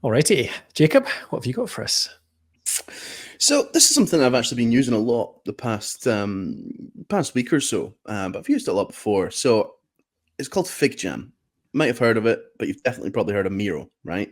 Alrighty, Jacob, what have you got for us? So this is something I've actually been using a lot the past week or so, but I've used it a lot before. So it's called FigJam. Might have heard of it, but you've definitely probably heard of MURAL, right?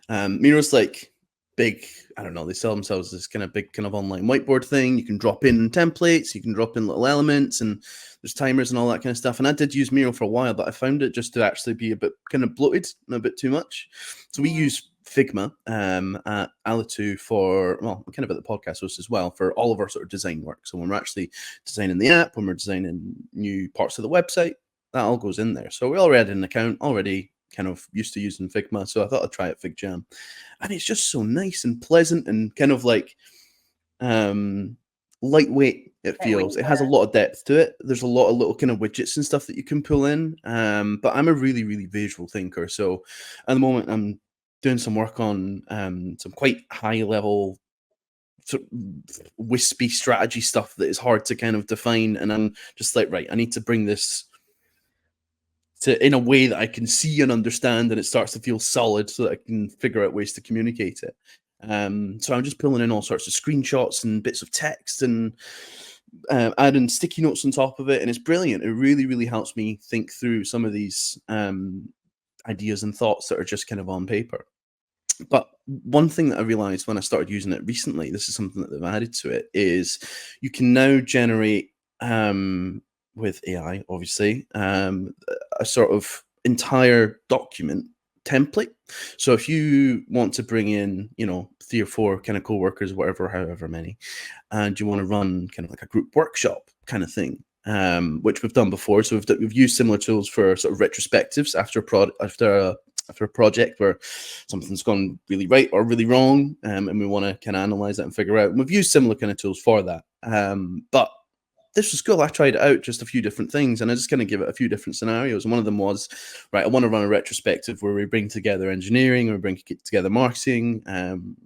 MURAL's like big, I don't know, they sell themselves as kind of big kind of online whiteboard thing. You can drop in templates, you can drop in little elements, and there's timers and all that kind of stuff. And I did use MURAL for a while, but I found it just to actually be a bit kind of bloated and a bit too much. So we use Figma at Alitu for, well, kind of at the podcast host as well, for all of our sort of design work. So when we're actually designing the app, when we're designing new parts of the website, that all goes in there. So we already had an account, already kind of used to using Figma. So I thought I'd try it FigJam. And it's just so nice and pleasant and kind of like lightweight, it feels. It has a lot of depth to it. There's a lot of little kind of widgets and stuff that you can pull in. But I'm a really, really visual thinker. So at the moment, I'm doing some work on some quite high level sort of wispy strategy stuff that is hard to kind of define. And I'm just like, right, I need to bring this to in a way that I can see and understand, and it starts to feel solid so that I can figure out ways to communicate it. So I'm just pulling in all sorts of screenshots and bits of text and adding sticky notes on top of it, and it's brilliant. It really, really helps me think through some of these ideas and thoughts that are just kind of on paper. But one thing that I realized when I started using it recently, this is something that they've added to it, is you can now generate with AI, obviously, a sort of entire document template. So if you want to bring in, 3 or 4 kind of co-workers, whatever, however many, and you want to run kind of like a group workshop kind of thing, which we've done before. So we've used similar tools for sort of retrospectives after a project where something's gone really right or really wrong, and we want to kind of analyze that and figure out. And we've used similar kind of tools for that. But this was cool. I tried it out, just a few different things, and I just kind of give it a few different scenarios. And one of them was, right, I want to run a retrospective where we bring together engineering, or we bring together marketing,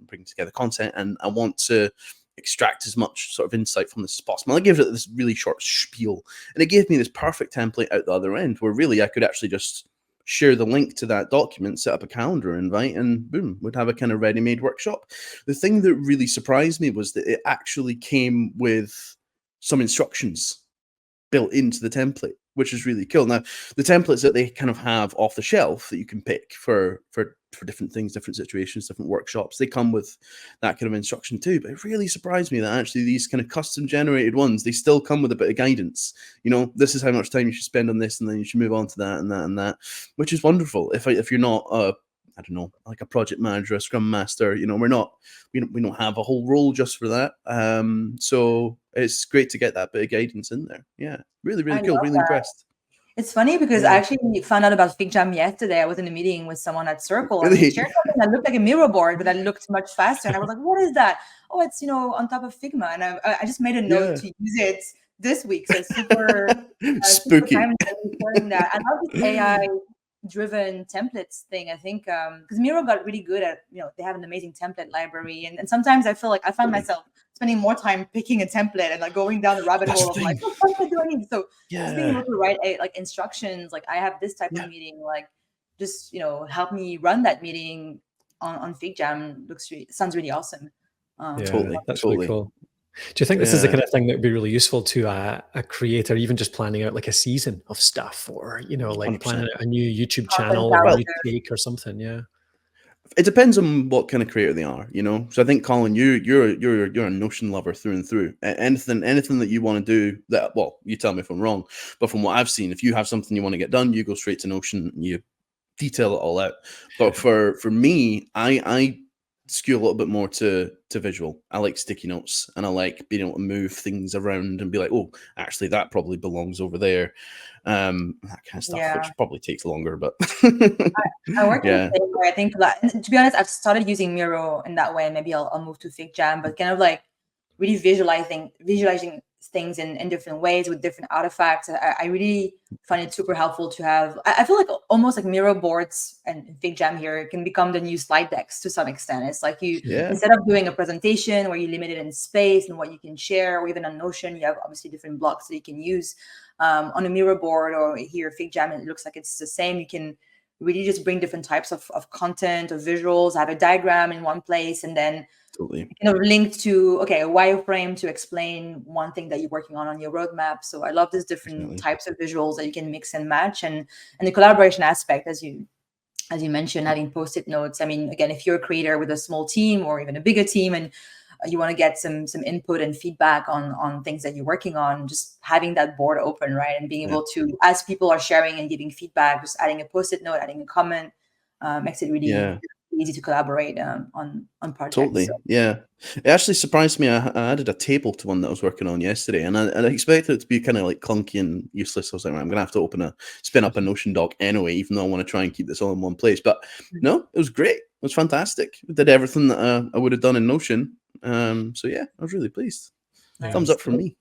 bring together content, and I want to extract as much sort of insight from this as possible. I gave it this really short spiel, and it gave me this perfect template out the other end where really I could actually just share the link to that document, set up a calendar invite, and boom, would have a kind of ready-made workshop. The thing that really surprised me was that it actually came with some instructions built into the template, which is really cool. Now, the templates that they kind of have off the shelf that you can pick for different things, different situations, different workshops, they come with that kind of instruction too. But it really surprised me that actually these kind of custom generated ones, they still come with a bit of guidance. This is how much time you should spend on this, and then you should move on to that and that and that, which is wonderful. If you're not I don't know, like a project manager, a scrum master, we don't have a whole role just for that. So it's great to get that bit of guidance in there. Yeah, really, really cool. Really impressed. It's funny because I actually found out about FigJam yesterday. I was in a meeting with someone at Circle, and they shared something that looked like a Miro board, but that looked much faster. And I was like, "What is that?" Oh, it's on top of Figma, and I just made a note to use it this week. So it's super spooky. Super that. I love this AI-driven templates thing. I think because Miro got really good at they have an amazing template library, and sometimes I feel like I find myself spending more time picking a template and like going down the rabbit hole of like, what am I doing? So just being able to write like instructions, like I have this type of meeting, like just help me run that meeting on FigJam sounds really awesome. Totally, that's really cool. Do you think this is the kind of thing that would be really useful to a creator, even just planning out like a season of stuff, or like 100%. Planning out a new YouTube channel or a new take or something? Yeah. It depends on what kind of creator they are, So I think, Colin, you're a Notion lover through and through. Anything that you want to do, that, well, you tell me if I'm wrong, but from what I've seen, if you have something you want to get done, you go straight to Notion and you detail it all out. But for me, I skew a little bit more to visual. I like sticky notes, and I like being able to move things around and be like, oh, actually that probably belongs over there. That kind of stuff, which probably takes longer, but I work in the same way. I think to be honest, I've started using Miro in that way. Maybe I'll move to FigJam, but kind of like really visualizing things in different ways with different artifacts. I really find it super helpful to have. I feel like almost like Miro boards and FigJam here can become the new slide decks to some extent. It's like you instead of doing a presentation where you limit it in space and what you can share, or even on Notion, you have obviously different blocks that you can use. On a Miro board or here FigJam, it looks like it's the same. You can really just bring different types of content or visuals, have a diagram in one place, and then linked to a wireframe to explain one thing that you're working on your roadmap. So I love these different types of visuals that you can mix and match, and the collaboration aspect, as you mentioned, having post-it notes. I mean, again, if you're a creator with a small team or even a bigger team, and you want to get some input and feedback on things that you're working on, just having that board open, right? And being able to, as people are sharing and giving feedback, just adding a post-it note, adding a comment, makes it really easy to collaborate on projects. Yeah. It actually surprised me. I added a table to one that I was working on yesterday, and I expected it to be kind of like clunky and useless. I was like, I'm gonna have to spin up a Notion doc anyway, even though I want to try and keep this all in one place. But no, it was great. It was fantastic. It did everything that I would have done in Notion. So yeah, I was really pleased. Thumbs up from me.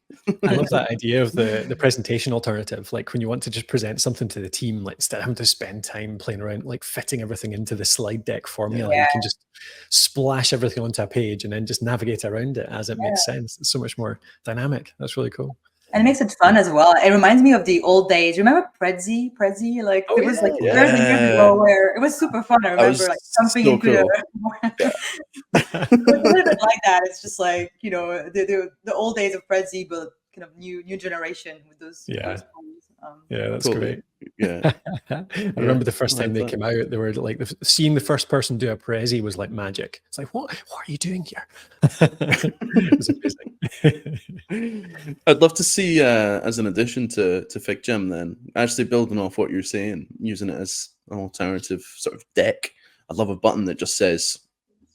I love that idea of the presentation alternative. Like when you want to just present something to the team, like instead of having to spend time playing around, like fitting everything into the slide deck formula, you can just splash everything onto a page and then just navigate around it as it makes sense. It's so much more dynamic. That's really cool. And it makes it fun as well. It reminds me of the old days. Remember Prezi? Like it was like years and years ago where it was super fun. I remember like jumping into it. It's a little bit like that. It's just like, the old days of Prezi, but kind of new generation with those. Those that's great. Yeah. I remember the first time they came out, they were like, seeing the first person do a Prezi was like magic. It's like, what are you doing here? It was amazing. I'd love to see, as an addition to FigJam, then actually building off what you're saying, using it as an alternative sort of deck. I'd love a button that just says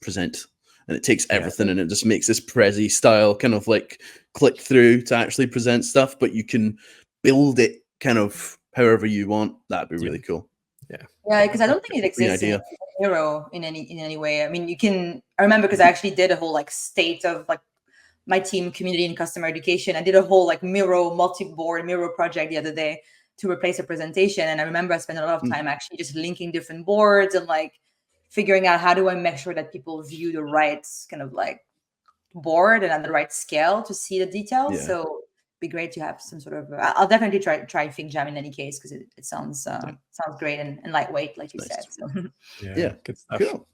present, and it takes everything and it just makes this Prezi style kind of like click through to actually present stuff, but you can build it kind of however you want. That'd be really cool. Yeah, because I don't think it exists in Miro in any way. I mean, I remember because I actually did a whole like state of like my team, community, and customer education. I did a whole like multi-board Miro project the other day to replace a presentation, and I remember I spent a lot of time actually just linking different boards and like figuring out how do I make sure that people view the right kind of like board and at the right scale to see the details. So be great to have some sort of I'll definitely try FigJam in any case, because it sounds great and lightweight, like you said. So good stuff. Cool.